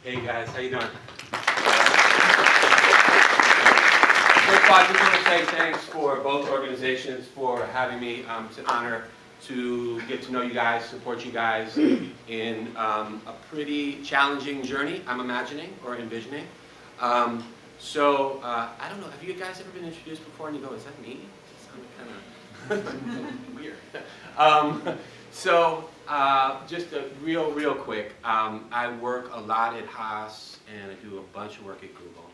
Hey guys, how you doing? First of all, I just want to say thanks for both organizations for having me. It's an honor to get to know you guys, support you guys in a pretty challenging journey, I'm imagining or envisioning. I don't know, have you guys ever been introduced before and you go, is that me? It sounded kind of weird. Just a real quick, I work a lot at Haas and I do a bunch of work at Google.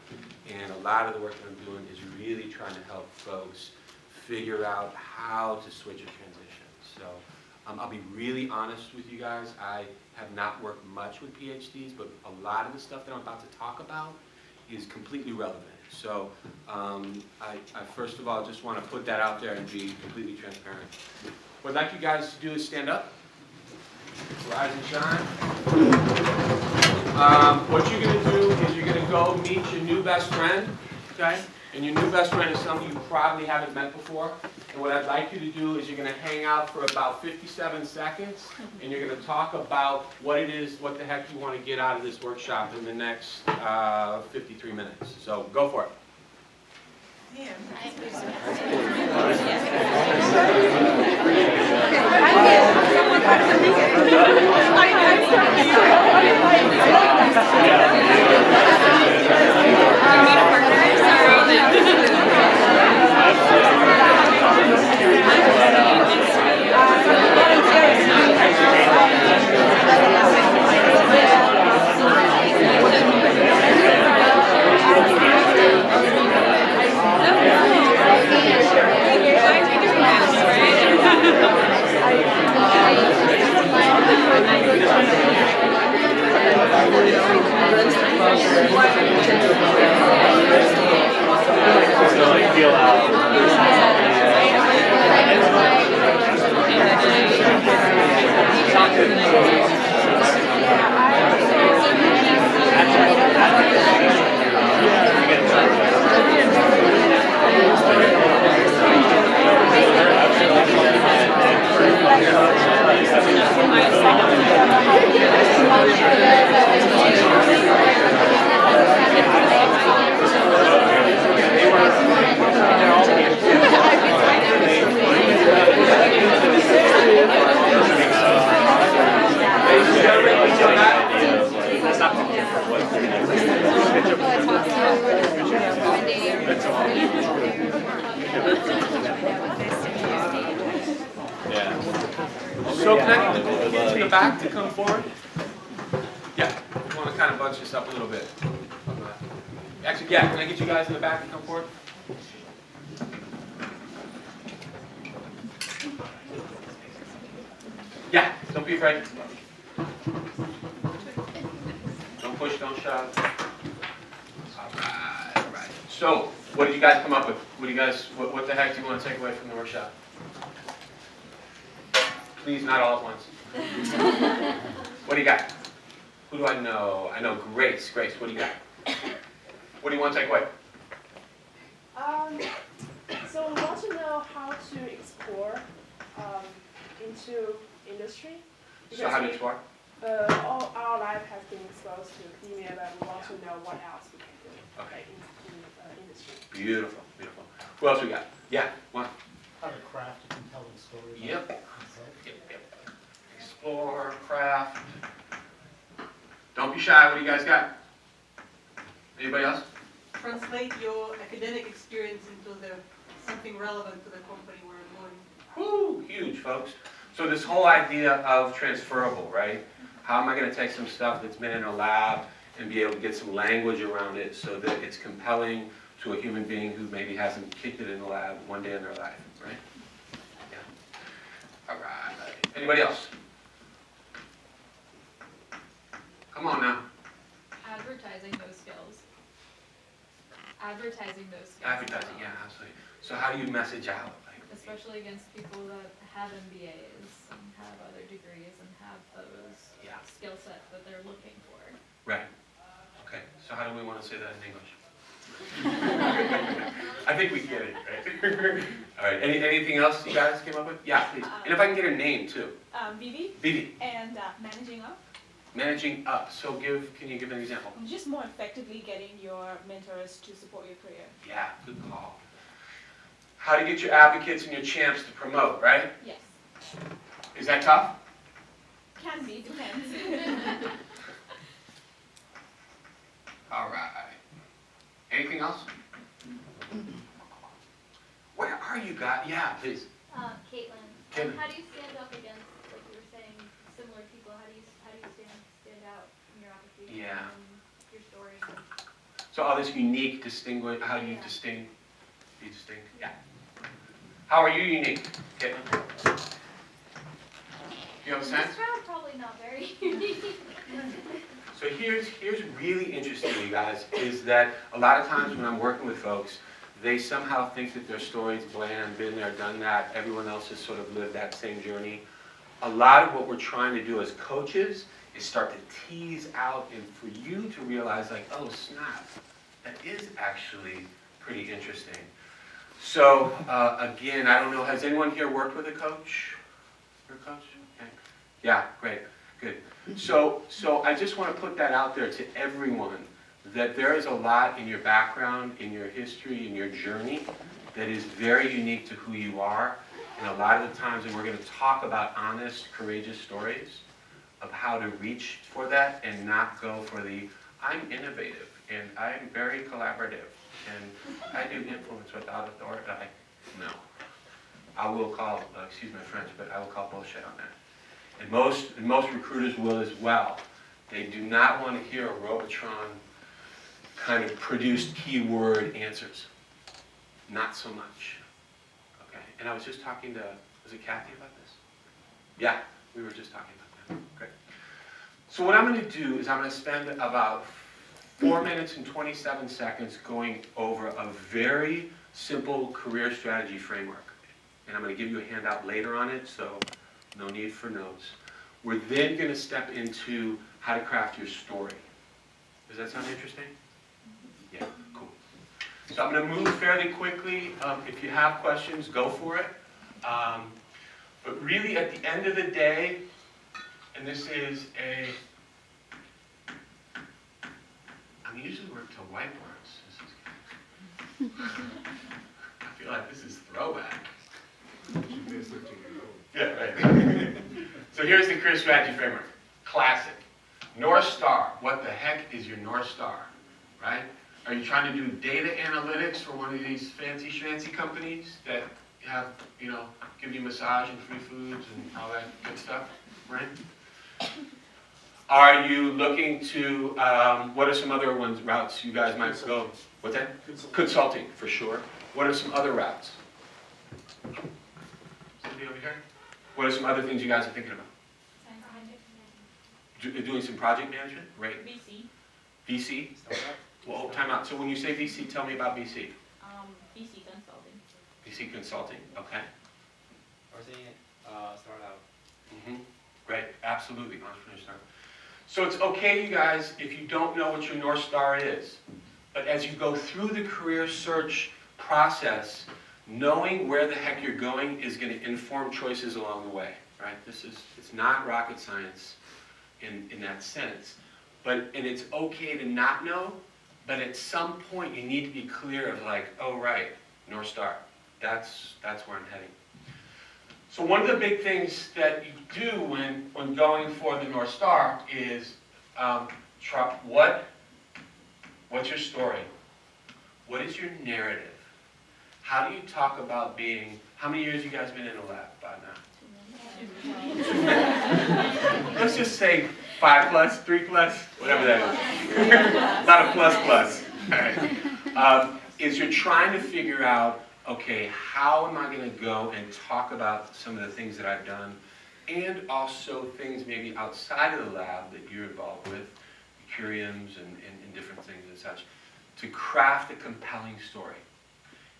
And a lot of the work that I'm doing is really trying to help folks figure out how to switch a transition. So I'll be really honest with you guys. I have not worked much with PhDs, but a lot of the stuff that I'm about to talk about is completely relevant. So I first of all just want to put that out there and be completely transparent. What I'd like you guys to do is stand up, rise and shine. What you're going to do is you're going to go meet your new best friend, okay? And your new best friend is someone you probably haven't met before. And what I'd like you to do is you're going to hang out for about 57 seconds, and you're going to talk about what it is, what the heck you want to get out of this workshop in the next 53 minutes. So go for it. So can I get the kids in the back to come forward? Yeah, I want to kind of bunch this up a little bit. Actually, yeah, can I get you guys in the back to come forward? Yeah, don't be afraid. Don't push, don't shove. All right. So, what did you guys come up with? What the heck do you want to take away from the workshop? Please, not all at once. What do you got? Who do I know? I know Grace. Grace, what do you got? What do you want to take away? So we want to know how to explore into industry. So how to explore? All our life has been exposed to academia, but we want to know what else we can do in industry. Beautiful, beautiful. Who else we got? Yeah, one. How to craft a compelling story. Yep. Explore, craft. Don't be shy. What do you guys got? Anybody else? Translate your academic experience into something relevant to the company we're employing. Woo, huge, folks. So this whole idea of transferable, right? How am I going to take some stuff that's been in a lab and be able to get some language around it so that it's compelling to a human being who maybe hasn't kicked it in the lab one day in their life, right? Yeah. All right. Anybody else? Come on now. Advertising those skills. Advertising, yeah, absolutely. So how do you message out? Especially against people that have MBAs and have other degrees and have those skill sets that they're looking for. Right. Okay. So how do we want to say that in English? I think we get it, right? All right. Anything else you guys came up with? Yeah, please. And if I can get a name too. Vivi. Vivi. And managing up. Managing up, so can you give an example? Just more effectively getting your mentors to support your career. Yeah, good call. How to get your advocates and your champs to promote, right? Yes. Is that tough? Can be, depends. All right. Anything else? Where are you guys? Yeah, please. Caitlin, Caitlin. how do you stand up against, like you were saying, similar people? How do you stand out in your application Yeah. and your story? So all this unique, distinguish. How do you Yeah. be distinct? Yeah. How are you unique, Caitlin? You have a sense? This crowd probably not very unique. So here's really interesting, you guys, is that a lot of times when I'm working with folks, they somehow think that their story's bland, been there, done that, everyone else has sort of lived that same journey. A lot of what we're trying to do as coaches is start to tease out and for you to realize like, oh snap, that is actually pretty interesting. So again, I don't know, has anyone here worked with a coach? Your coach? Okay. Yeah, great, good. So I just want to put that out there to everyone, that there is a lot in your background, in your history, in your journey that is very unique to who you are. And a lot of the times, and we're going to talk about honest, courageous stories of how to reach for that and not go for the, I'm innovative and I'm very collaborative and I do influence without authority. No. I will call, excuse my French, but I will call bullshit on that. And most recruiters will as well. They do not want to hear a Robotron kind of produced keyword answers. Not so much. Okay. And I was just talking to, was it Kathy about this? Yeah, we were just talking about that. Great. So what I'm going to do is I'm going to spend about 4 minutes and 27 seconds going over a very simple career strategy framework. And I'm going to give you a handout later on it, so no need for notes. We're then going to step into how to craft your story. Does that sound interesting? Yeah, cool. So I'm going to move fairly quickly. If you have questions, go for it. But really at the end of the day, and this is I'm usually work to whiteboards. I feel like this is throwback. Yeah, right. So here's the career strategy framework. Classic. North Star. What the heck is your North Star? Right? Are you trying to do data analytics for one of these fancy schmancy companies that have, give you massage and free foods and all that good stuff? Right? Are you looking to, what are some other routes you guys might go? What's that? Consulting, for sure. What are some other routes? Somebody over here? What are some other things you guys are thinking about? Doing some project management? Great. VC. VC? Well, time out. So when you say VC, tell me about VC. VC consulting. VC consulting, okay. Or saying startup. Great, absolutely, entrepreneur startup. So it's okay, you guys, if you don't know what your North Star is. But as you go through the career search process, knowing where the heck you're going is going to inform choices along the way, right? It's not rocket science in that sense. And it's okay to not know, but at some point you need to be clear of like, oh right, North Star, that's where I'm heading. So one of the big things that you do when going for the North Star is what's your story? What is your narrative? How do you talk about being, how many years you guys been in the lab by now? Let's just say 5+, 3+, whatever that is. Not a plus. All right. Is you're trying to figure out, okay, how am I going to go and talk about some of the things that I've done, and also things maybe outside of the lab that you're involved with, curiums and different things and such, to craft a compelling story.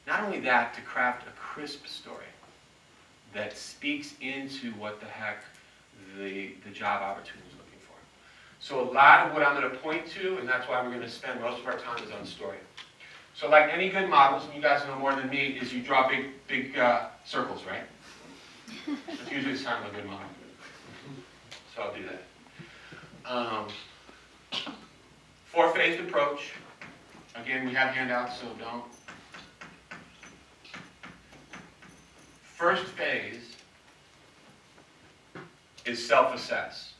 Not only that, to craft a crisp story that speaks into what the heck the job opportunity is looking for. So a lot of what I'm going to point to, and that's why we're going to spend most of our time, is on story. So like any good models, and you guys know more than me, is you draw big circles, right? That's usually a sign of a good model. So I'll do that. Four-phased approach. Again, we have handouts, so don't. First phase is self-assess.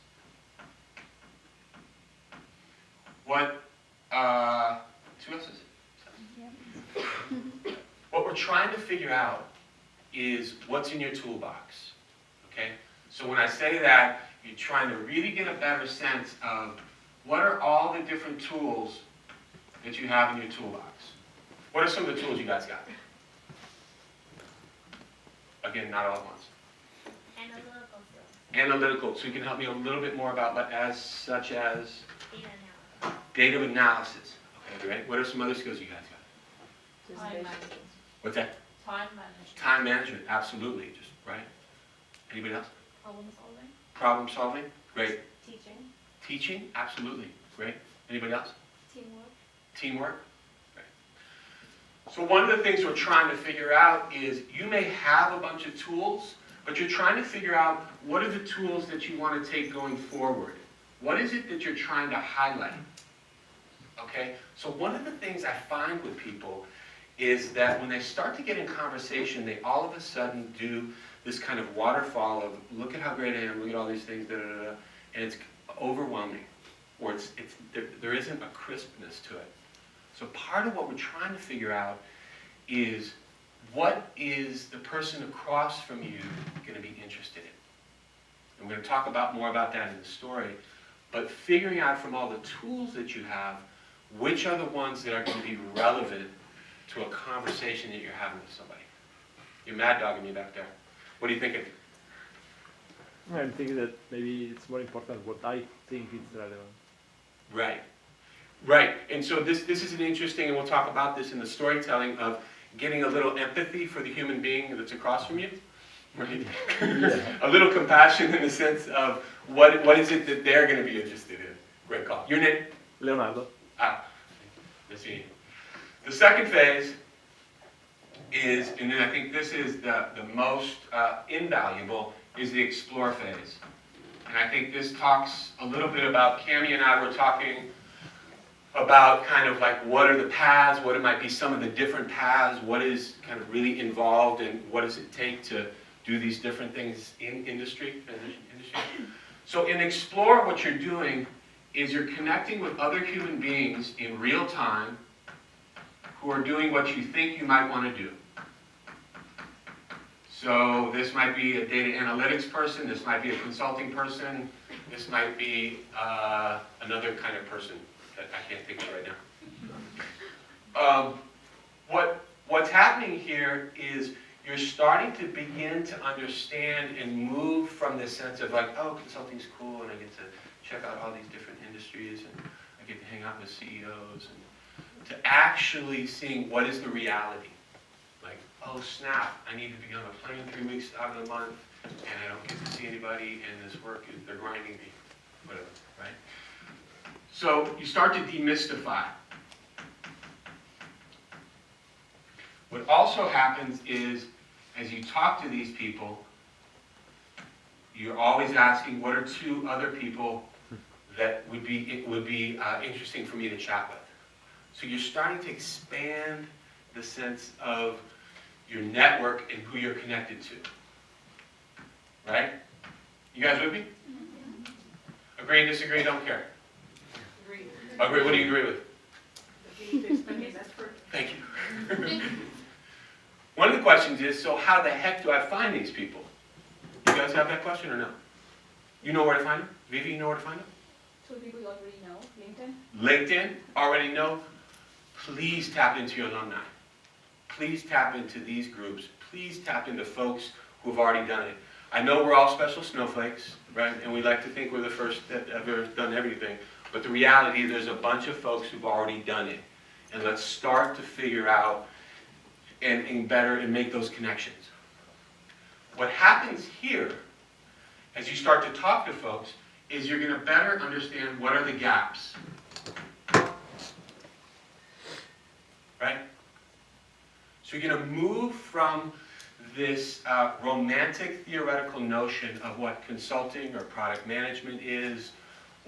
What, two S's? What we're trying to figure out is what's in your toolbox, okay? So when I say that, you're trying to really get a better sense of what are all the different tools that you have in your toolbox. What are some of the tools you guys got? Again, not all at once. Analytical skills. Analytical, so you can help me a little bit more about such as Data analysis. data analysis. Okay, great. What are some other skills you guys got? Time management. What's that? Time management. Time management, absolutely, just, right? Anybody else? Problem solving. Problem solving, great. Teaching. Teaching, absolutely, great. Anybody else? Teamwork. Teamwork, great. So one of the things we're trying to figure out is you may have a bunch of tools, but you're trying to figure out what are the tools that you want to take going forward. What is it that you're trying to highlight? Okay, so one of the things I find with people is that when they start to get in conversation, they all of a sudden do this kind of waterfall of, look at how great I am, look at all these things, da, da, da, and it's overwhelming, or there isn't a crispness to it. So part of what we're trying to figure out is, what is the person across from you going to be interested in? And we're going to talk more about that in the story, but figuring out from all the tools that you have, which are the ones that are going to be relevant to a conversation that you're having with somebody. You're mad dogging me back there. What are you thinking? I'm thinking that maybe it's more important what I think is relevant. Right. Right. And so this is an interesting, and we'll talk about this in the storytelling, of getting a little empathy for the human being that's across from you. Right? A little compassion in the sense of what is it that they're going to be interested in. Great call. Your name? Leonardo. Ah, let's see. The second phase is, and then I think this is the most invaluable, is the explore phase. And I think this talks a little bit about, Cammie and I were talking about kind of like what are the paths, what it might be some of the different paths, what is kind of really involved, and what does it take to do these different things in industry. So in explore, what you're doing is you're connecting with other human beings in real time who are doing what you think you might want to do. So this might be a data analytics person, this might be a consulting person, this might be another kind of person that I can't think of right now. What's happening here is you're starting to begin to understand and move from this sense of like, oh, consulting's cool, and I get to check out all these different industries, and I get to hang out with CEOs, and to actually seeing what is the reality. Like, oh snap, I need to be on a plane 3 weeks out of the month, and I don't get to see anybody, and this work, they're grinding me, whatever, right? So you start to demystify. What also happens is, as you talk to these people, you're always asking, what are two other people that would be interesting for me to chat with? So you're starting to expand the sense of your network and who you're connected to. Right? You guys with me? Agree, disagree, don't care. Agree. Agree, what do you agree with? Agree to expand his effort. Thank you. One of the questions is, so how the heck do I find these people? You guys have that question or no? You know where to find them? Vivi, you know where to find them? Two people you already know, LinkedIn. LinkedIn, already know. Please tap into your alumni. Please tap into these groups. Please tap into folks who've already done it. I know we're all special snowflakes, right? And we like to think we're the first that ever done everything. But the reality is there's a bunch of folks who've already done it. And let's start to figure out and better and make those connections. What happens here, as you start to talk to folks, is you're going to better understand what are the gaps. Right? So you're going to move from this romantic theoretical notion of what consulting or product management is,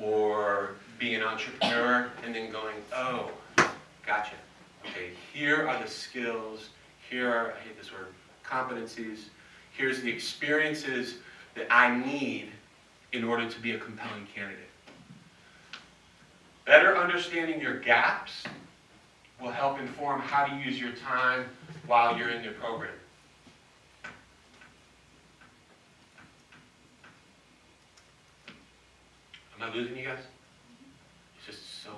or being an entrepreneur and then going, oh, gotcha. Okay, here are the skills, here are, I hate this word, competencies, here's the experiences that I need in order to be a compelling candidate. Better understanding your gaps will help inform how to use your time while you're in the program. Am I losing you guys? It's just so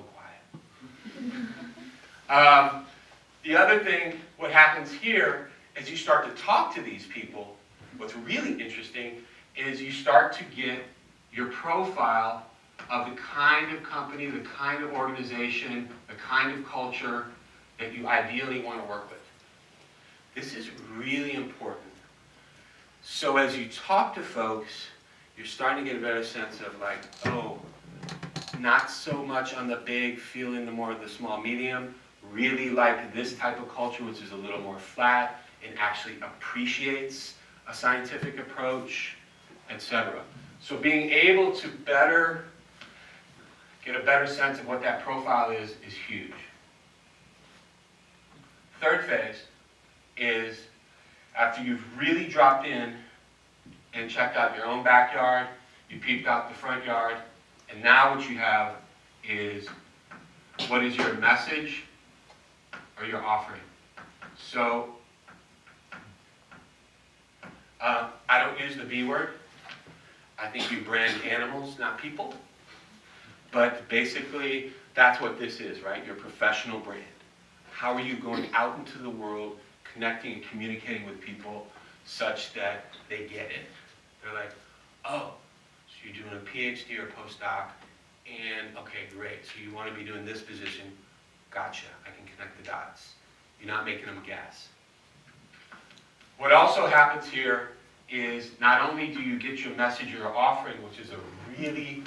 quiet. The other thing, what happens here, as you start to talk to these people, what's really interesting is you start to get your profile of the kind of company, the kind of organization, the kind of culture that you ideally want to work with. This is really important. So as you talk to folks, you're starting to get a better sense of like, oh, not so much on the big, feeling the more of the small, medium, really like this type of culture, which is a little more flat and actually appreciates a scientific approach, etc. So being able to get a better sense of what that profile is huge. Third phase is after you've really dropped in and checked out your own backyard, you peeped out the front yard, and now what you have is what is your message or your offering. So I don't use the B word. I think you brand animals, not people. But basically, that's what this is, right? Your professional brand. How are you going out into the world, connecting and communicating with people such that they get it? They're like, oh, so you're doing a PhD or a postdoc, and okay, great. So you want to be doing this position. Gotcha. I can connect the dots. You're not making them guess. What also happens here is not only do you get your message you're offering, which is a really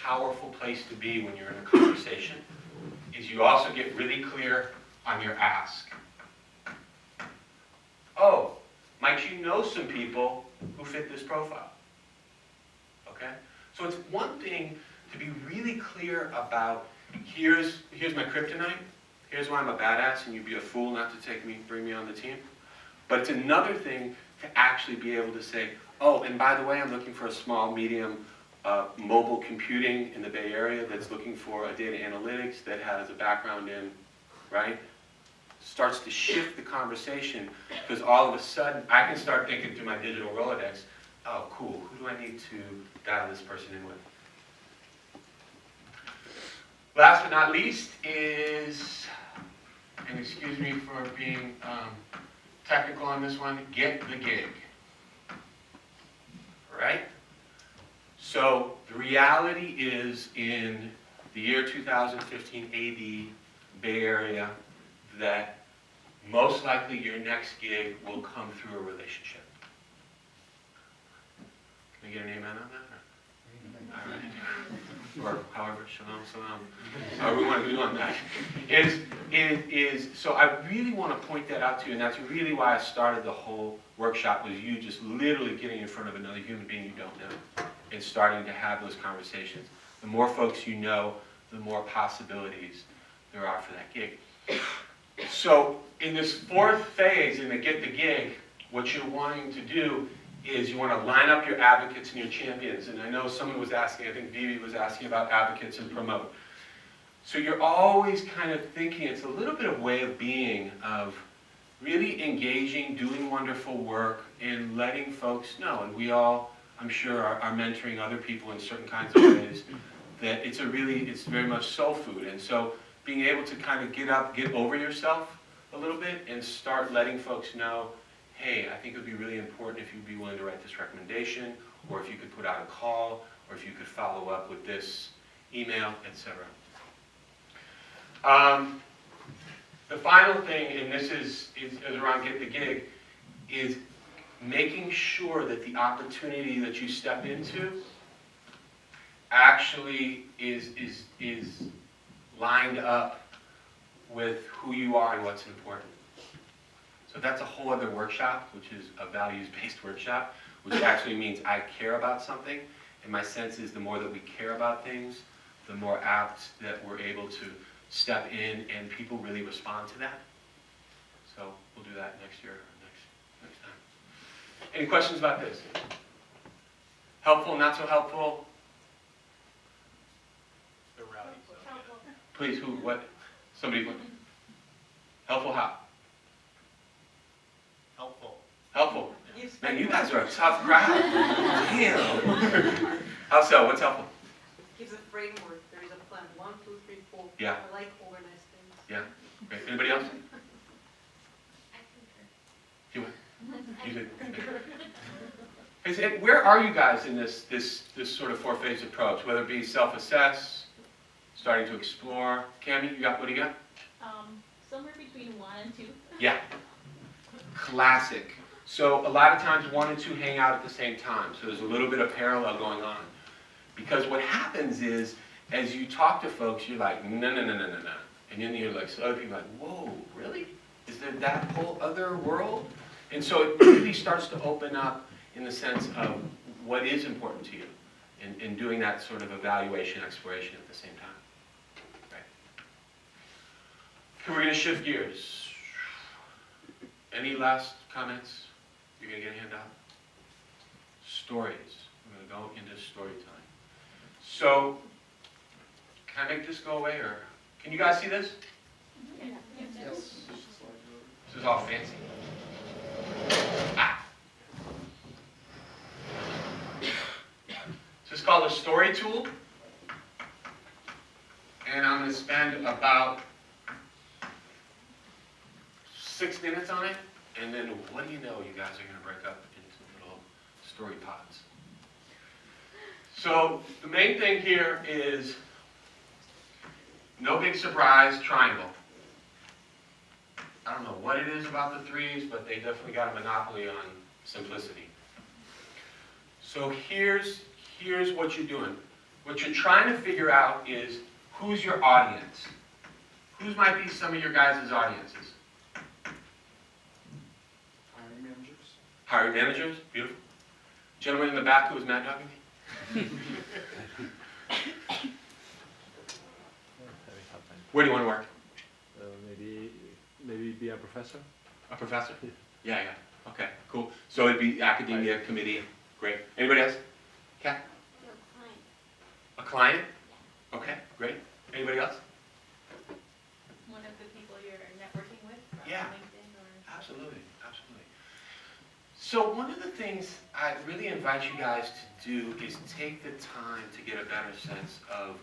powerful place to be when you're in a conversation, is you also get really clear on your ask. Oh, might you know some people who fit this profile? Okay? So it's one thing to be really clear about, here's my kryptonite, here's why I'm a badass, and you'd be a fool not to bring me on the team. But it's another thing to actually be able to say, oh, and by the way, I'm looking for a small, medium, mobile computing in the Bay Area that's looking for a data analytics that has a background in, right? Starts to shift the conversation, because all of a sudden, I can start thinking through my digital Rolodex, oh, cool, who do I need to dial this person in with? Last but not least is, and excuse me for being technical on this one, get the gig. Right? So the reality is in the year 2015 AD, Bay Area, that most likely your next gig will come through a relationship. Can I get an amen on that? All right. Or however, shalom, salam. However we want to do on that. So I really want to point that out to you, and that's really why I started the whole workshop, was you just literally getting in front of another human being you don't know and starting to have those conversations. The more folks you know, the more possibilities there are for that gig. So in this fourth phase, in the get the gig, what you're wanting to do is you want to line up your advocates and your champions. And I know someone was asking, I think Vivi was asking about advocates and promote. So you're always kind of thinking, it's a little bit of way of being, of really engaging, doing wonderful work, and letting folks know. And we all, I'm sure, are mentoring other people in certain kinds of ways, that it's very much soul food. And so being able to kind of get over yourself a little bit and start letting folks know, hey, I think it would be really important if you'd be willing to write this recommendation, or if you could put out a call, or if you could follow up with this email, etc. The final thing, and this is around get the gig, is making sure that the opportunity that you step into actually is lined up with who you are and what's important. So that's a whole other workshop, which is a values-based workshop, which actually means I care about something, and my sense is the more that we care about things, the more apt that we're able to step in and people really respond to that. So we'll do that next year or next time. Any questions about this? Helpful, not so helpful? The rowdy. Helpful. Please, who, what? Somebody, what? Helpful how? Helpful. Helpful. Gives Man, you framework. guys are a tough crowd. Damn. How so? What's helpful? Gives a framework, there is a plan, 1, 2, 3, 4. Yeah. I like organized things. Yeah. Great. Anybody else? I concur. You what? You did. Where are you guys in this sort of four-phase approach? Whether it be self-assess, starting to explore. Cammie, what do you got? Somewhere between 1 and 2. Yeah. Classic. So a lot of times 1 and 2 hang out at the same time. So there's a little bit of parallel going on. Because what happens is, as you talk to folks, you're like, no. And then you're like, so other people are like, whoa, really? Is there that whole other world? And so it really starts to open up in the sense of what is important to you and doing that sort of evaluation, exploration at the same time. Right. Okay, we're going to shift gears. Any last comments? You're going to get a handout? Stories. We're going to go into story time. So, can I make this go away, or can you guys see this? Yes. This is all fancy. Ah. This is called a story tool. And I'm going to spend about 6 minutes on it. And then what do you know, you guys are going to break up into little story pods. So the main thing here is, no big surprise, triangle. I don't know what it is about the threes, but they definitely got a monopoly on simplicity. So here's what you're doing. What you're trying to figure out is, who's your audience? Whose might be some of your guys' audiences? Hiring managers. Hiring managers, beautiful. Gentleman in the back who was mad dogging me? Where do you want to work? Maybe be a professor. A professor? Yeah. Okay, cool. So it'd be academia, committee. Great. Anybody else? Kat? No, fine. A client? Okay, great. Anybody else? One of the people you're networking with from Yeah. LinkedIn or... Absolutely. So one of the things I really invite you guys to do is take the time to get a better sense of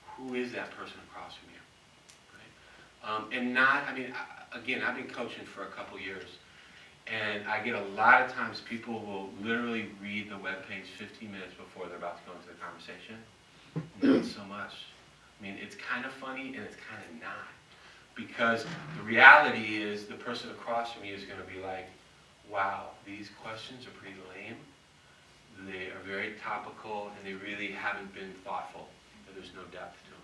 who is that person across from you. Right? And not, again, I've been coaching for a couple years, and I get a lot of times people will literally read the webpage 15 minutes before they're about to go into the conversation. Not so much. It's kind of funny and it's kind of not. Because the reality is the person across from you is going to be like, wow, these questions are pretty lame. They are very topical and they really haven't been thoughtful. And there's no depth to them.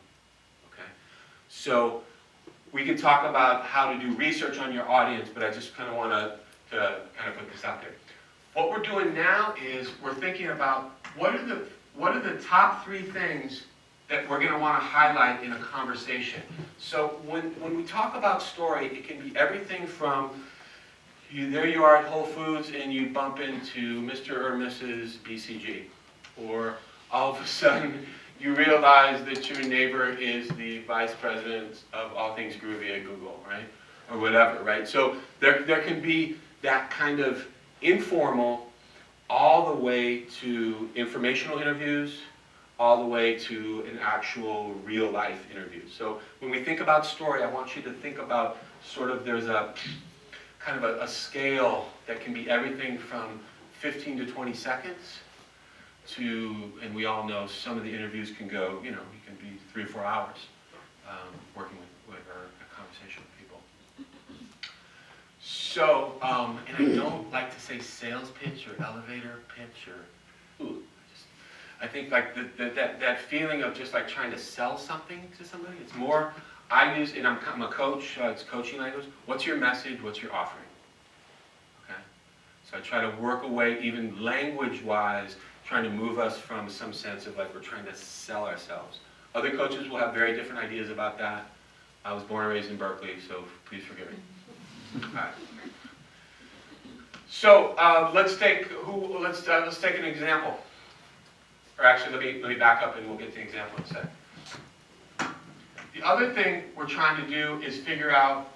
Okay? So we can talk about how to do research on your audience, but I just kind of want to kind of put this out there. What we're doing now is we're thinking about what are the top 3 things that we're going to want to highlight in a conversation. So when we talk about story, it can be everything from there you are at Whole Foods and you bump into Mr. or Mrs. BCG, or all of a sudden you realize that your neighbor is the vice president of all things groovy at Google, right? Or whatever, right? So there can be that kind of informal all the way to informational interviews, all the way to an actual real life interview. So when we think about story, I want you to think about sort of there's a kind of a scale that can be everything from 15 to 20 seconds to, and we all know some of the interviews can go, you can be 3 or 4 hours working with or a conversation with people. So, and I don't like to say sales pitch or elevator pitch or, I think like that feeling of just like trying to sell something to somebody, it's more, I use, and I'm a coach, it's coaching language. What's your message? What's your offering? Okay? So I try to work away, even language-wise, trying to move us from some sense of like we're trying to sell ourselves. Other coaches will have very different ideas about that. I was born and raised in Berkeley, so please forgive me. All right. So let's take an example. Or actually, let me back up and we'll get to the example in a second. The other thing we're trying to do is figure out,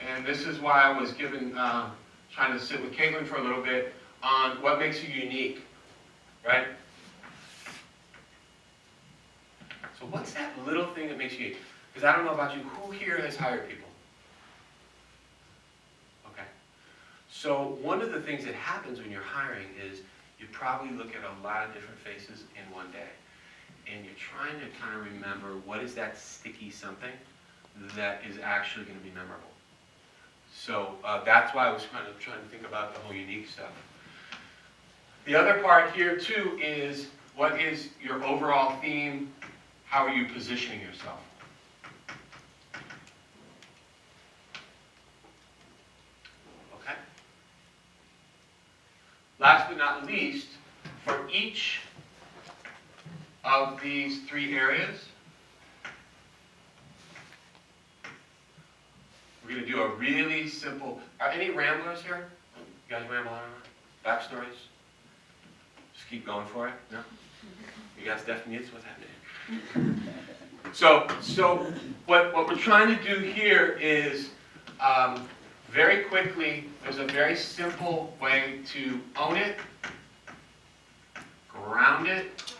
and this is why I was given trying to sit with Caitlin for a little bit on what makes you unique, right? So what's that little thing that makes you unique? Because I don't know about you, who here has hired people? Okay. So one of the things that happens when you're hiring is you probably look at a lot of different faces in one day. And you're trying to kind of remember what is that sticky something that is actually going to be memorable. So that's why I was kind of trying to think about the whole unique stuff. The other part here too is what is your overall theme? How are you positioning yourself? Okay. Last but not least, for each of these three areas, we're going to do a really simple. Are any ramblers here? You guys ramble on? Backstories? Just keep going for it? No? You guys deaf mutes? What's happening? So what we're trying to do here is very quickly, there's a very simple way to own it, ground it,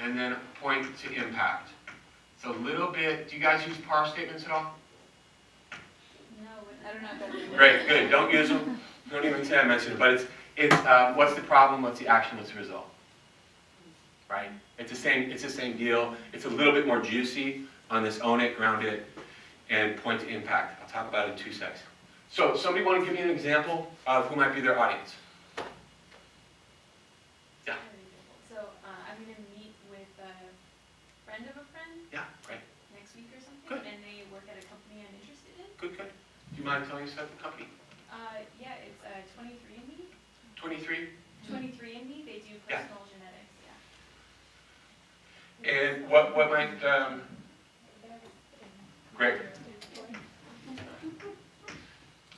and then point to impact. It's a little bit, do you guys use PAR statements at all? No, I don't know if that really Great, good, don't use them. Don't even say I mentioned it, but it's what's the problem, what's the action, what's the result? Right? It's the same deal. It's a little bit more juicy on this own it, ground it, and point to impact. I'll talk about it in 2 seconds. So somebody want to give me an example of who might be their audience? Yeah. So I'm going to meet with a friend of a friend Yeah, great. next week or something, Good. and they work at a company I'm interested in. Good, good. Do you mind telling us about the company? Yeah, it's 23andMe. 23? 23andMe, they do Yeah. personal genetics, yeah. And what might, great.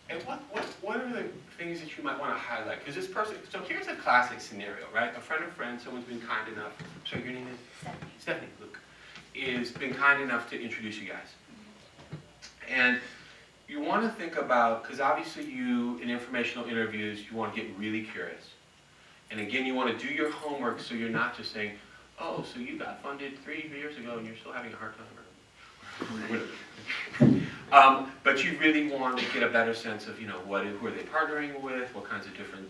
And what are the things that you might want to highlight? Because this person, so here's a classic scenario, right? A friend of friends, someone's been kind enough, sorry, your name is? Stephanie. Stephanie, Luke, is been kind enough to introduce you guys. And you want to think about, because obviously in informational interviews, you want to get really curious. And again, you want to do your homework so you're not just saying, oh, so you got funded 3 years ago and you're still having a hard time. But you really want to get a better sense of, who are they partnering with, what kinds of different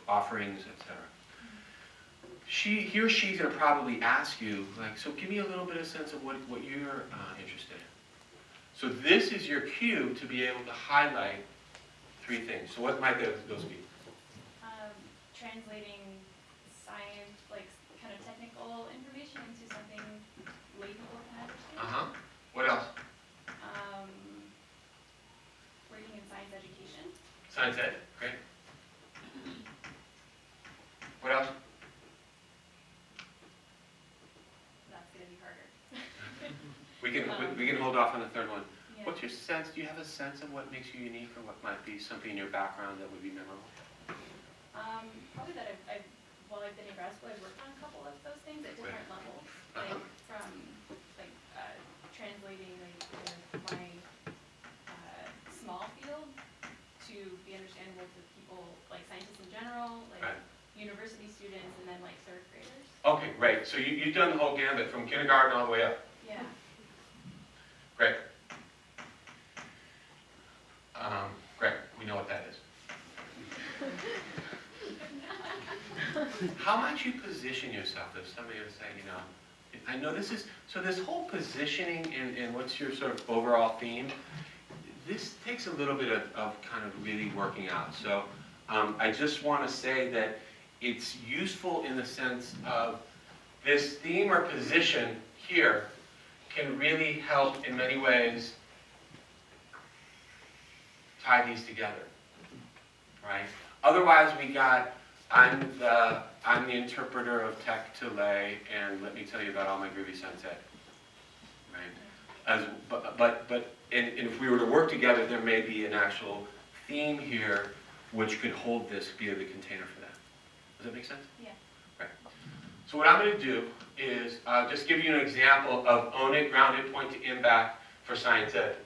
offerings, etc. He or she's going to probably ask you, like, so give me a little bit of sense of what you're interested in. So this is your cue to be able to highlight 3 things. So what might those be? Translating science, like kind of technical information into something lay people can understand. Uh-huh. What else? Working in science education. Science ed, great. What else? That's going to be harder. We can hold off on the third one. Yeah. What's your sense? Do you have a sense of what makes you unique, or what might be something in your background that would be memorable? Probably that while I've been in grad school, I've worked on a couple of those things at different levels, like from translating my small field to be understandable to people like scientists in general, like university students, and then like 3rd graders. Okay, great. So you've done the whole gambit from kindergarten all the way up. Yeah. Great. Great. We know what that is. How might you position yourself if somebody was saying, I know this is, so this whole positioning and what's your sort of overall theme, this takes a little bit of kind of really working out. So I just want to say that it's useful in the sense of this theme or position here can really help in many ways tie these together, right? Otherwise we got I'm the interpreter of tech to lay, and let me tell you about all my groovy science ed. Right? And if we were to work together, there may be an actual theme here which could hold this, be the container for that. Does that make sense? Yeah. Right. So what I'm going to do is just give you an example of own it, ground it, point to impact for science ed.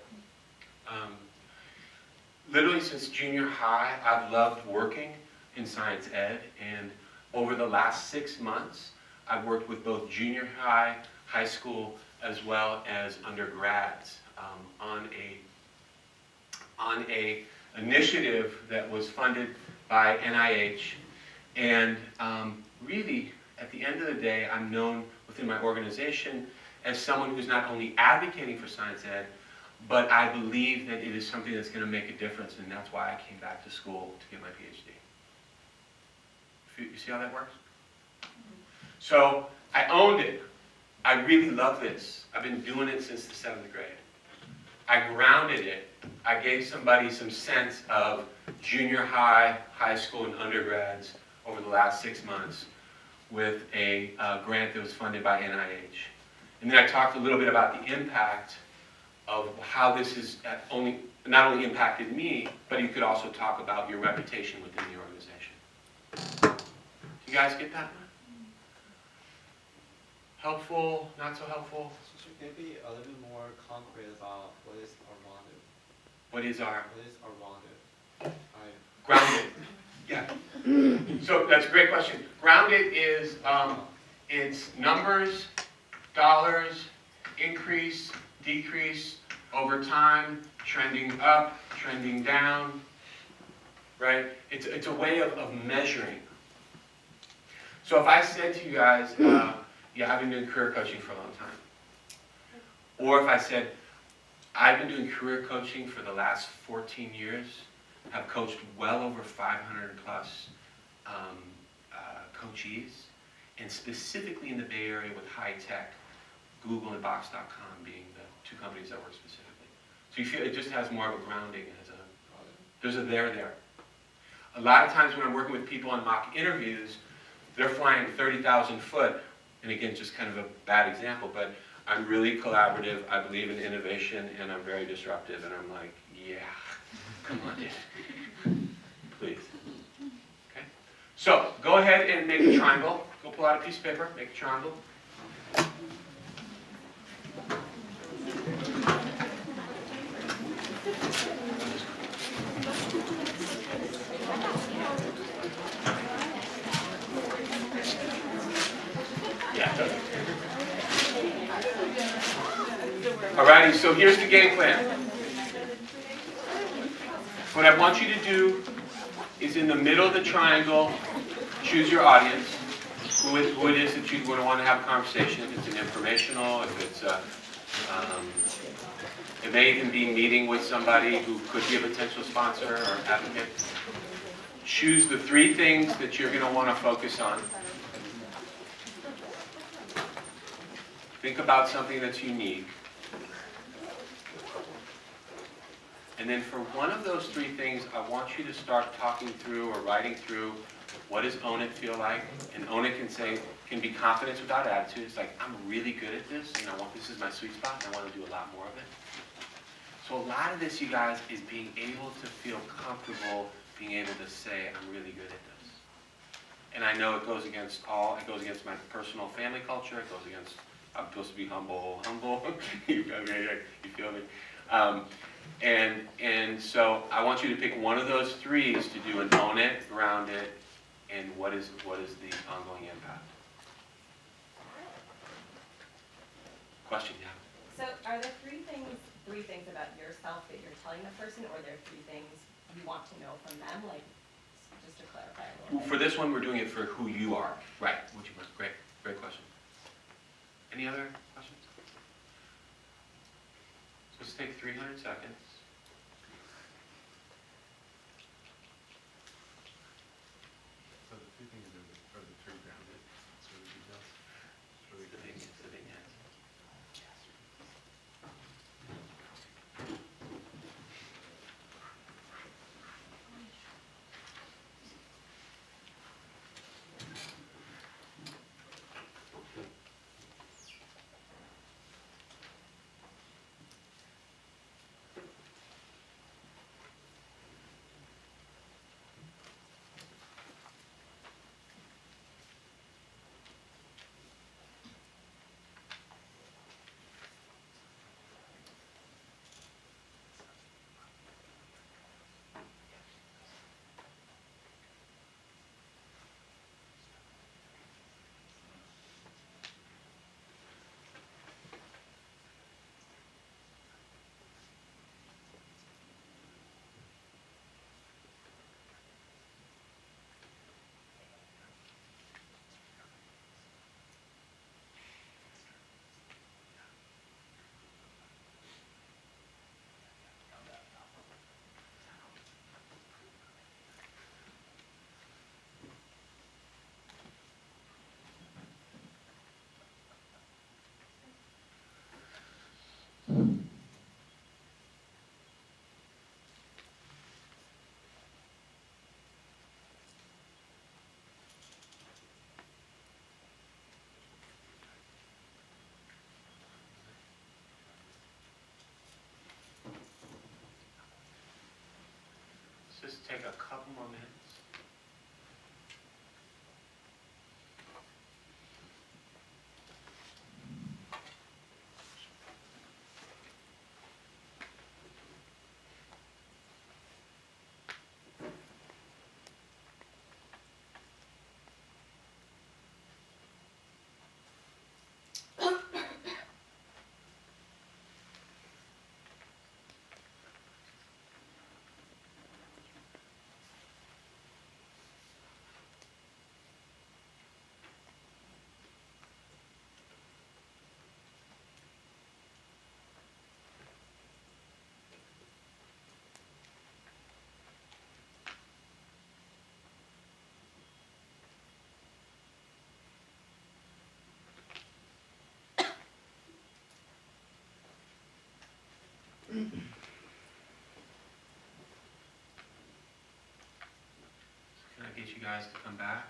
Literally since junior high, I've loved working in science ed, and over the last 6 months, I've worked with both junior high, high school, as well as undergrads on a initiative that was funded by NIH. And really, at the end of the day, I'm known within my organization as someone who's not only advocating for science ed, but I believe that it is something that's going to make a difference, and that's why I came back to school to get my PhD. You see how that works? So I owned it. I really love this. I've been doing it since the 7th grade. I grounded it. I gave somebody some sense of junior high, high school, and undergrads over the last 6 months with a grant that was funded by NIH. And then I talked a little bit about the impact of how this has not only impacted me, but you could also talk about your reputation within the organization. You guys get that? Helpful? Not so helpful? So can you be a little bit more concrete about what is Armando? What is our What is Armando? grounded? Yeah. So that's a great question. Grounded is it's numbers, dollars, increase, decrease over time, trending up, trending down, right? It's a way of measuring. So if I said to you guys, yeah, I've been doing career coaching for a long time. Or if I said, I've been doing career coaching for the last 14 years, have coached well over 500 plus coachees, and specifically in the Bay Area with high tech, Google and Box.com being the 2 companies that work specifically. So you feel it just has more of a grounding as there's a there. A lot of times when I'm working with people on mock interviews, they're flying 30,000 foot, and again, just kind of a bad example, but I'm really collaborative, I believe in innovation, and I'm very disruptive, and I'm like, yeah, come on, dude. Please. Okay? So, go ahead and make a triangle. Go pull out a piece of paper, make a triangle. Alrighty, so here's the game plan. What I want you to do is in the middle of the triangle, choose your audience, who it is that you would want to have a conversation, if it's an informational, if it's it may even be meeting with somebody who could be a potential sponsor or advocate. Choose the 3 things that you're going to want to focus on. Think about something that's unique. And then for one of those 3 things, I want you to start talking through or writing through what does own it feel like. And own it can be confidence without attitude. It's like, I'm really good at this, and this is my sweet spot, and I want to do a lot more of it. So a lot of this, you guys, is being able to feel comfortable being able to say, I'm really good at this. And I know it goes against my personal family culture, it goes against, I'm supposed to be humble. You feel me? And so I want you to pick one of those 3s to do an own it, ground it, and what is the ongoing impact. Question, yeah. So are there 3 things about yourself that you're telling the person, or are there 3 things you want to know from them? Like, just to clarify a little bit. For this one, we're doing it for who you are. Right. Great question. Any other questions? So let's take 300 seconds. So the 2 things are the 3 grounded sort of details. It's really good. It's the vignettes. Let's just take a couple more minutes. Can I get you guys to come back?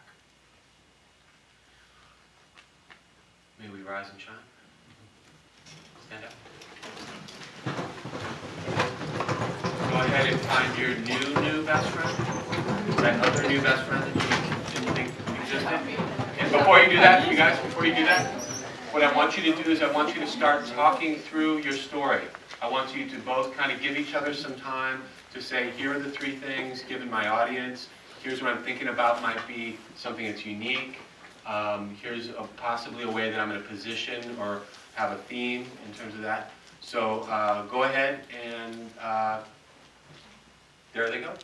May we rise and shine. Stand up. Go ahead and find your new best friend. That other new best friend that you didn't think existed. And before you do that, you guys, before you do that, what I want you to do is I want you to start talking through your story. I want you to both kind of give each other some time to say, here are the three things given my audience. Here's what I'm thinking about might be something that's unique. Here's possibly a way that I'm going to position or have a theme in terms of that. So go ahead and there they go.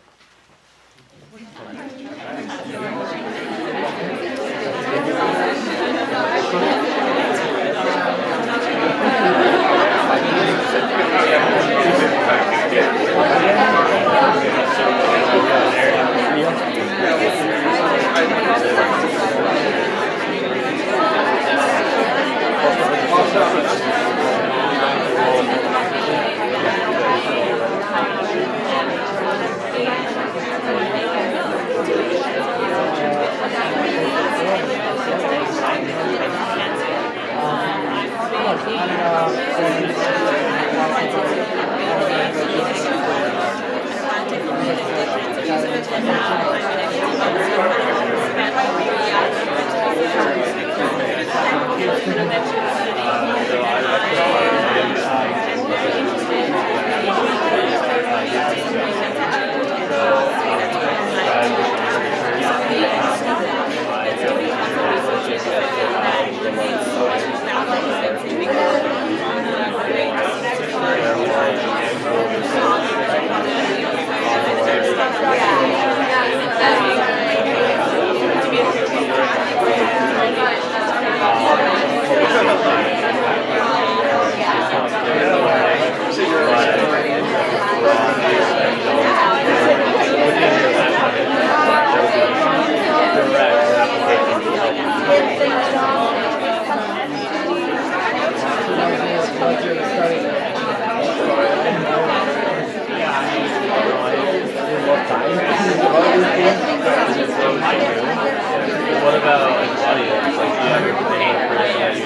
What about like audience? Like, do you have your main person that you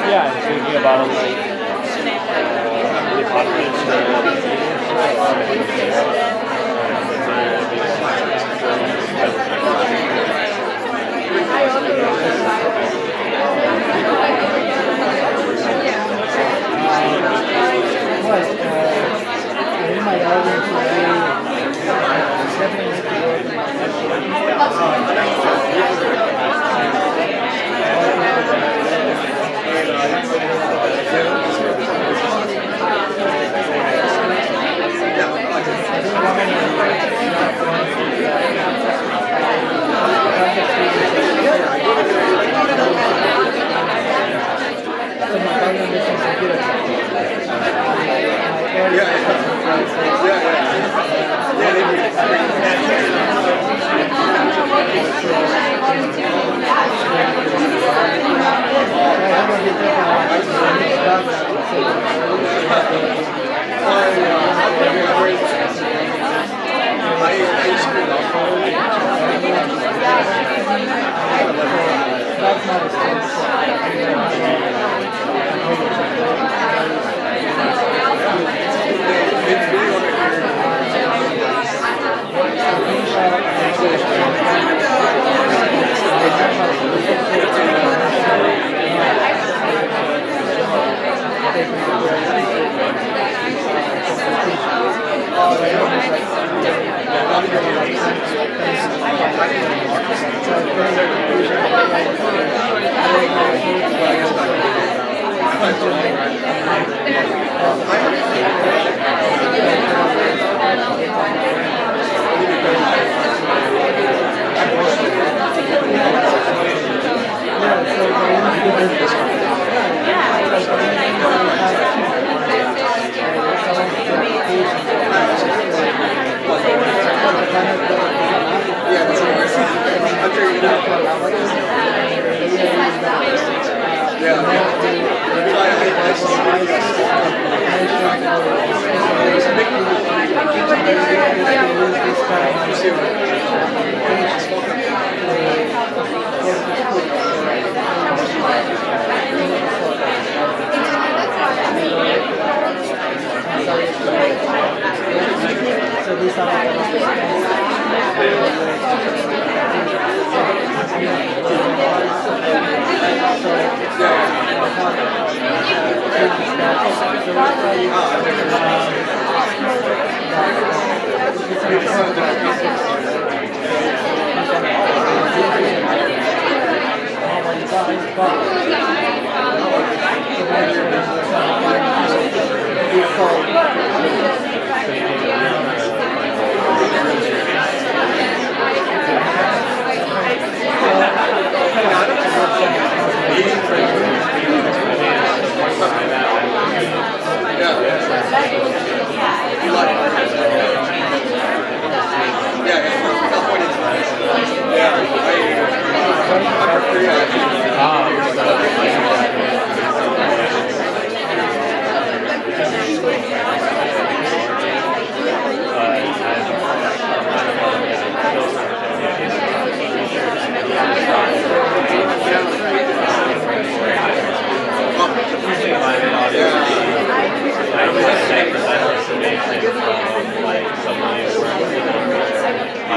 yeah, I'm thinking about like really popular Yeah.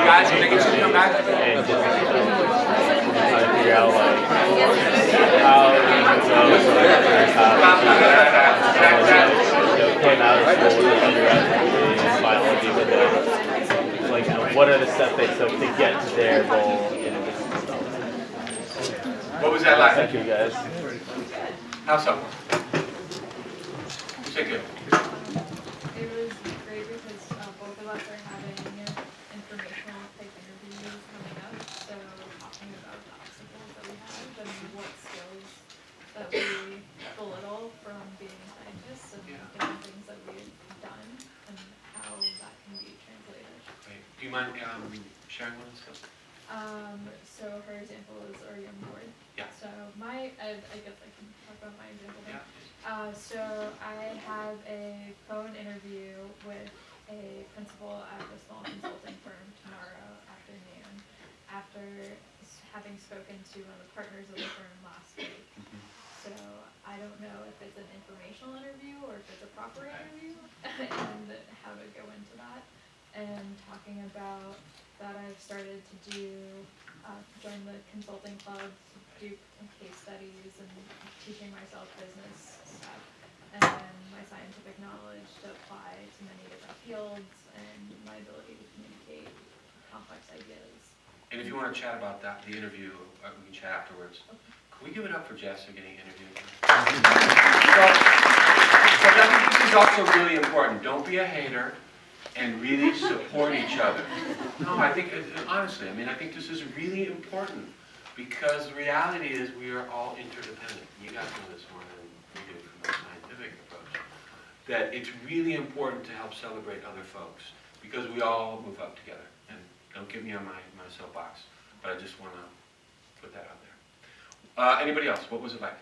guys, can I get you to come back? What are the steps they took to get to their goal in a business stuff? What was that like? Thank you, guys. How so? You say good. It was great because both of us are having informational type interviews coming up, so talking about the obstacles that we have and what skills that we belittle from being scientists and different things that we've done and how that can be translated. Great. Do you mind sharing one of the skills? So her example is our young board. Yeah. So I guess I can talk about my example then. Yeah. So I have a phone interview with a principal at a small consulting firm tomorrow afternoon after having spoken to one of the partners of the firm last week. So I don't know if it's an informational interview or if it's a proper interview and how to go into that. And talking about that I've started to join the consulting club, do case studies and teaching myself business stuff. And then my scientific knowledge to apply to many different fields and my ability to communicate complex ideas. And if you want to chat about that, the interview, we can chat afterwards. Okay. Can we give it up for Jess for getting interviewed? So I think this is also really important. Don't be a hater and really support each other. No, I think, honestly, I think this is really important because the reality is we are all interdependent. You guys know this more than we do from a scientific approach. That it's really important to help celebrate other folks because we all move up together. And don't get me on my soapbox, but I just want to put that out there. Anybody else? What was it like?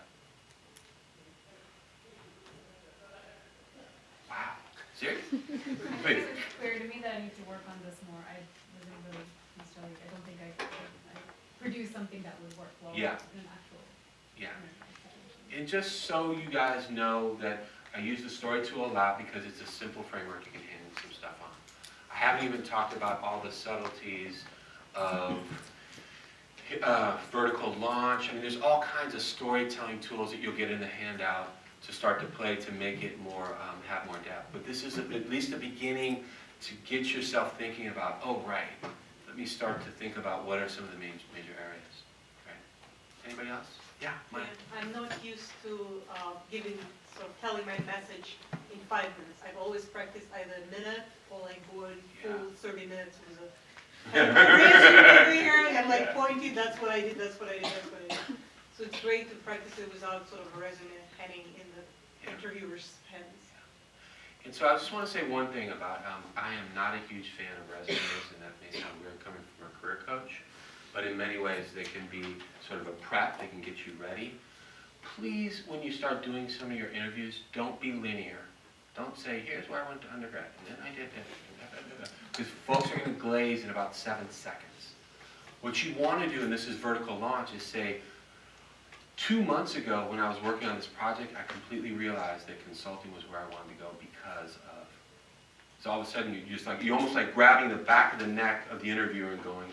Wow. Serious? Please. It's clear to me that I need to work on this more. I wasn't really necessarily, I don't think I produced something that would work well Yeah. in an actual Yeah. situation. And just so you guys know that I use the story tool a lot because it's a simple framework you can hang some stuff on. I haven't even talked about all the subtleties of vertical launch. There's all kinds of storytelling tools that you'll get in the handout to start to play to make it more, have more depth. But this is at least a beginning to get yourself thinking about, oh right, let me start to think about what are some of the major areas. Right? Anybody else? Yeah, Mike. I'm not used to telling my message in 5 minutes. I've always practiced either a minute or like going full 30 minutes with a here and like pointing, that's what I did, that's what I did, that's what I did. So it's great to practice it without sort of a resume hanging in the interviewer's hands. And so I just want to say one thing about, I am not a huge fan of resumes, and that may sound weird coming from a career coach, but in many ways they can be sort of a prep, they can get you ready. Please, when you start doing some of your interviews, don't be linear. Don't say, here's where I went to undergrad, and then I did that, because folks are going to glaze in about 7 seconds. What you want to do, and this is vertical launch, is say, 2 months ago when I was working on this project, I completely realized that consulting was where I wanted to go because of. So all of a sudden you're almost like grabbing the back of the neck of the interviewer and going,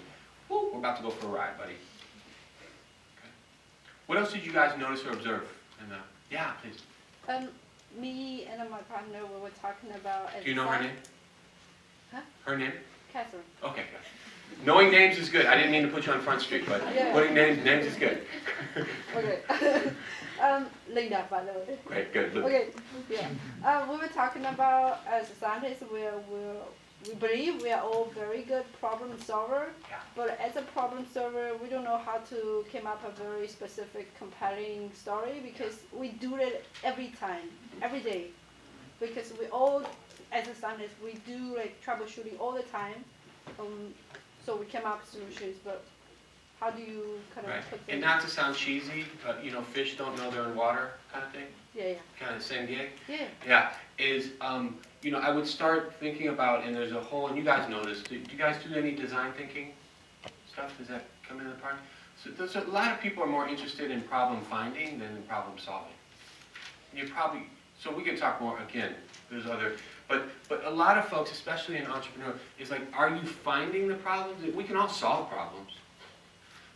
whoo, we're about to go for a ride, buddy. Okay. What else did you guys notice or observe? Yeah, please. Me and my partner, we were talking about. Do you know her name? Huh? Her name? Catherine. Okay, good. Knowing names is good. I didn't mean to put you on Front Street, but putting names is good. Okay. Linda, by the way. Great, good. Okay, yeah. We were talking about, as scientists, we believe we are all very good problem solver, but as a problem solver, we don't know how to come up a very specific, compelling story because we do it every time, every day. Because we all, as a scientist, we do like troubleshooting all the time. So we came up with solutions, but how do you kind of put them? And not to sound cheesy, but fish don't know they're in water kind of thing? Yeah. Kind of same gig? Yeah. Yeah, is, I would start thinking about, and there's a whole, and you guys know this, do you guys do any design thinking stuff? Does that come into the part? So there's a lot of people are more interested in problem finding than in problem solving. And so we can talk more, again, there's other, but a lot of folks, especially in entrepreneur, is like, are you finding the problems? We can all solve problems.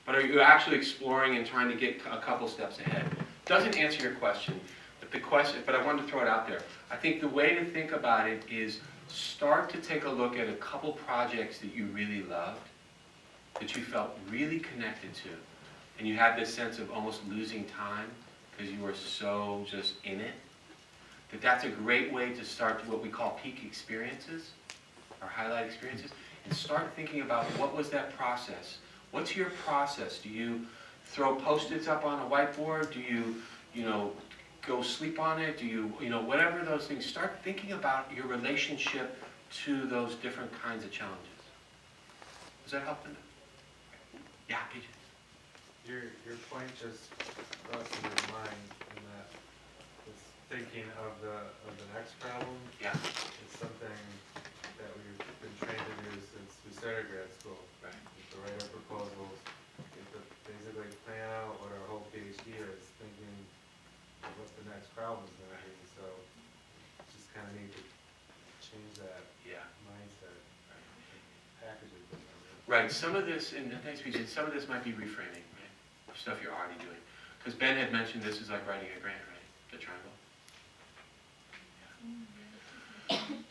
But are you actually exploring and trying to get a couple steps ahead? Doesn't answer your question, but I wanted to throw it out there. I think the way to think about it is start to take a look at a couple projects that you really loved, that you felt really connected to, and you had this sense of almost losing time because you were so just in it. That's a great way to start what we call peak experiences, or highlight experiences, and start thinking about what was that process. What's your process? Do you throw Post-its up on a whiteboard? Do you, go sleep on it? Do you, whatever those things, start thinking about your relationship to those different kinds of challenges. Does that help? Yeah, PJ. Your point just brought to my mind in that this thinking of the next problem. Yeah. It's something that we've been trained to do since we started grad school. Right. To write our proposals, basically plan out what our whole PhD is, thinking of what the next problem is going to be. So just kind of need to change that mindset, package it differently. Right. Some of this, and thanks, PJ. Some of this might be reframing, right? Of stuff you're already doing. Because Ben had mentioned this is like writing a grant, right? The triangle.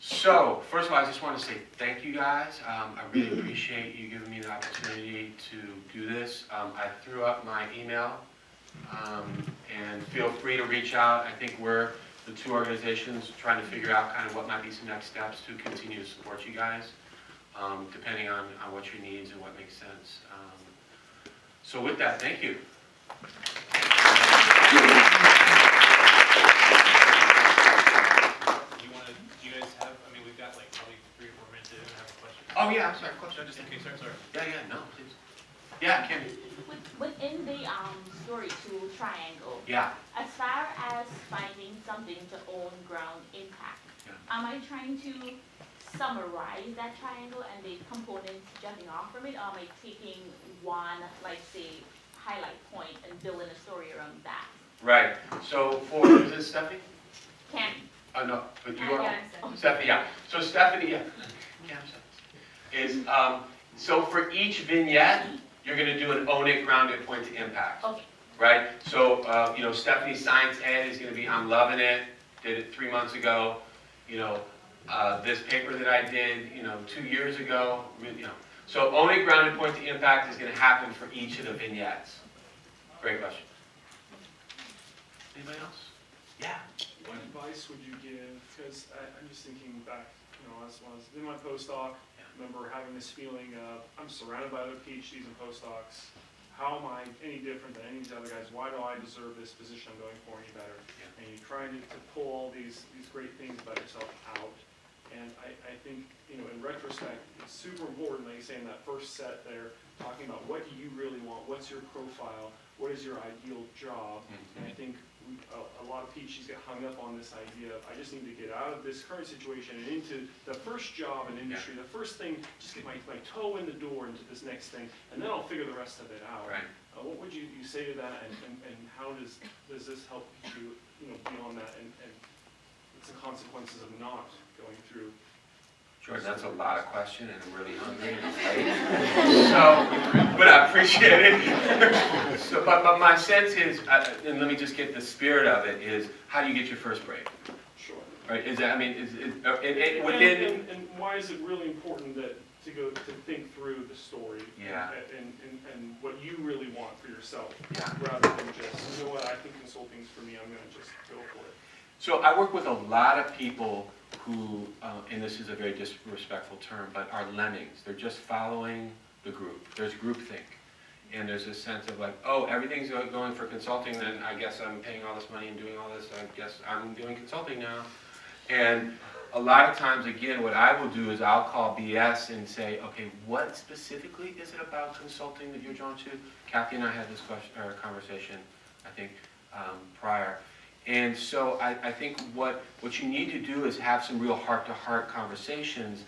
So, first of all, I just want to say thank you guys. I really appreciate you giving me the opportunity to do this. I threw up my email, and feel free to reach out. I think we're the two organizations trying to figure out kind of what might be some next steps to continue to support you guys, depending on what your needs and what makes sense. So with that, thank you. Oh yeah, I'm sorry, question. Just in case, sorry. Yeah, no, please. Yeah, Kim. Within the story to triangle. Yeah. As far as finding something to own ground impact, am I trying to summarize that triangle and the components jumping off from it, or am I taking one, like say, highlight point and building a story around that? Right. So is this Stephanie? Candy. Oh no, but you are. Stephanie, yeah. So Stephanie, yeah. Is so for each vignette, you're going to do an own it, ground it, point to impact. Okay. Right? So, Stephanie's science ed is going to be, I'm loving it, did it 3 months ago. This paper that I did, 2 years ago, So own it, ground it, point to impact is going to happen for each of the vignettes. Great question. Anybody else? Yeah. What advice would you give, because I'm just thinking back, when I was in my postdoc, I remember having this feeling of, I'm surrounded by other PhDs and postdocs. How am I any different than any of these other guys? Why do I deserve this position I'm going for any better? And you're trying to pull all these great things about yourself out. And I think, in retrospect, it's super important, like you say, in that first set there, talking about what do you really want, what's your profile, what is your ideal job? And I think a lot of PhDs get hung up on this idea of, I just need to get out of this current situation and into the first job in industry, the first thing, just get my toe in the door into this next thing, and then I'll figure the rest of it out. Right. What would you say to that, and how does this help you, beyond that, and what's the consequences of not going through? Jordan, that's a lot of question, and I'm really hungry and it's late. So, but I appreciate it. So, but my sense is, and let me just get the spirit of it, is how do you get your first break? Sure. Right? Is that, I mean, within... And why is it really important to think through the story? Yeah. And what you really want for yourself? Yeah. Rather than just, you know what, I think consulting's for me, I'm gonna just go for it. So I work with a lot of people who, and this is a very disrespectful term, but are lemmings. They're just following the group. There's groupthink. And there's this sense of like, oh, everything's going for consulting, then I guess I'm paying all this money and doing all this, I guess I'm doing consulting now. And a lot of times, again, what I will do is I'll call BS and say, okay, what specifically is it about consulting that you're drawn to? Kathy and I had this conversation, I think, prior. And so I think what you need to do is have some real heart-to-heart conversations.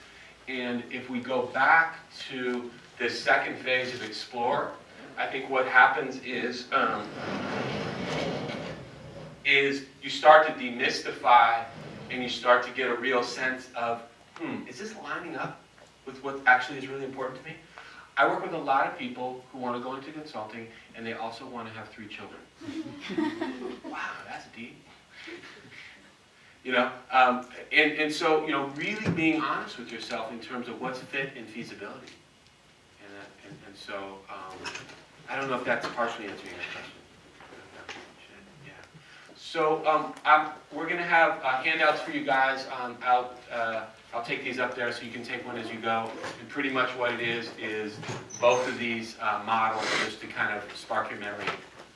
And if we go back to this second phase of explore, I think what happens is you start to demystify and you start to get a real sense of, is this lining up with what actually is really important to me? I work with a lot of people who want to go into consulting, and they also want to have 3 children. Wow, that's deep. And so, really being honest with yourself in terms of what's fit and feasibility. And so, I don't know if that's partially answering your question. Yeah. So, we're going to have handouts for you guys. I'll take these up there so you can take one as you go. And pretty much what it is both of these models just to kind of spark your memory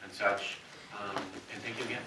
and such. And thank you again.